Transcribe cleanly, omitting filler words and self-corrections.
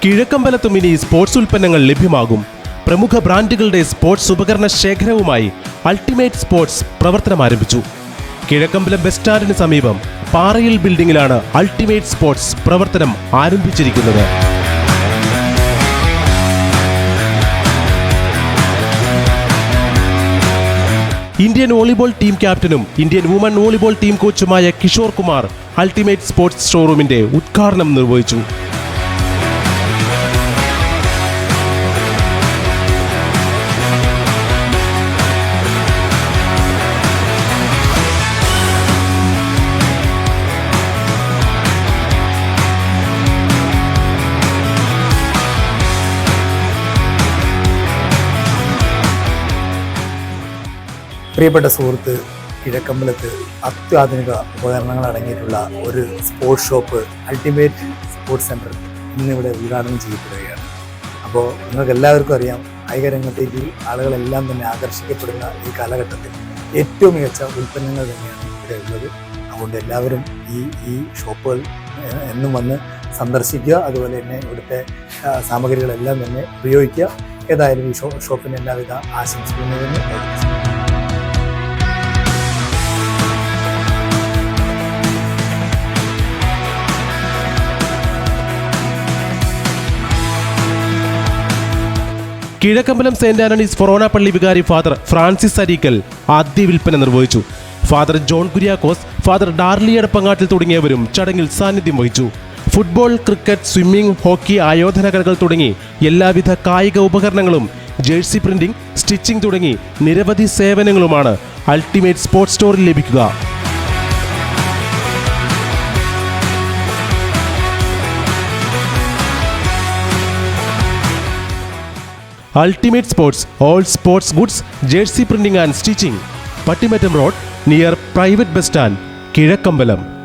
കിഴക്കമ്പലത്തും ഇനി സ്പോർട്സ് ഉൽപ്പന്നങ്ങൾ ലഭ്യമാകും. പ്രമുഖ ബ്രാൻഡുകളുടെ സ്പോർട്സ് ഉപകരണ ശേഖരവുമായി അൾട്ടിമേറ്റ് സ്പോർട്സ് പ്രവർത്തനം ആരംഭിച്ചു. കിഴക്കമ്പലം ബസ് സ്റ്റാൻഡിന് സമീപം പാറയിൽ ബിൽഡിംഗിലാണ് അൾട്ടിമേറ്റ് സ്പോർട്സ് പ്രവർത്തനം ആരംഭിച്ചിരിക്കുന്നത്. ഇന്ത്യൻ വോളിബോൾ ടീം ക്യാപ്റ്റനും ഇന്ത്യൻ വുമൺ വോളിബോൾ ടീം കോച്ചുമായ കിഷോർ കുമാർ അൾട്ടിമേറ്റ് സ്പോർട്സ് ഷോറൂമിന്റെ ഉദ്ഘാടനം നിർവഹിച്ചു. പ്രിയപ്പെട്ട സുഹൃത്ത്, കിഴക്കമ്പലത്ത് അത്യാധുനിക ഉപകരണങ്ങൾ അടങ്ങിയിട്ടുള്ള ഒരു sports shop ultimate sports centre ഇന്നിവിടെ ഉദ്ഘാടനം ചെയ്യപ്പെടുകയാണ്. അപ്പോൾ നിങ്ങൾക്ക് എല്ലാവർക്കും അറിയാം, കായിക രംഗത്തേക്ക് ആളുകളെല്ലാം തന്നെ ആകർഷിക്കപ്പെടുന്ന ഈ കാലഘട്ടത്തിൽ ഏറ്റവും മികച്ച ഉൽപ്പന്നങ്ങൾ തന്നെയാണ് ഇവിടെ ഉള്ളത്. അതുകൊണ്ട് എല്ലാവരും ഈ ഷോപ്പുകൾ എന്നും വന്ന് സന്ദർശിക്കുക. അതുപോലെ തന്നെ ഇവിടുത്തെ സാമഗ്രികളെല്ലാം തന്നെ ഉപയോഗിക്കുക. ഏതായാലും ഈ ഷോപ്പിന് എല്ലാവിധ ആശംസിക്കുന്നതിന് കിഴക്കമ്പലം സെന്റ് ആന്റണീസ് ഫൊറോന പള്ളി വികാരി ഫാദർ ഫ്രാൻസിസ് അരീക്കൽ ആദ്യ വിൽപ്പന നിർവഹിച്ചു. Father John Kuriakose, father Darly എടപ്പങ്ങാട്ടിൽ തുടങ്ങിയവരും ചടങ്ങിൽ സാന്നിധ്യം വഹിച്ചു. ഫുട്ബോൾ, ക്രിക്കറ്റ്, സ്വിമ്മിംഗ്, ഹോക്കി, ആയോധന കലകൾ തുടങ്ങി എല്ലാവിധ കായിക ഉപകരണങ്ങളും, ജേഴ്സി പ്രിന്റിംഗ്, സ്റ്റിച്ചിംഗ് തുടങ്ങി നിരവധി സേവനങ്ങളുമാണ് അൾട്ടിമേറ്റ് സ്പോർട്സ് സ്റ്റോറിൽ ലഭിക്കുക. Ultimate Sports, all sports goods, jersey printing and stitching, Pattimattam Road, near Private Bus Stand, Kizhakkambalam.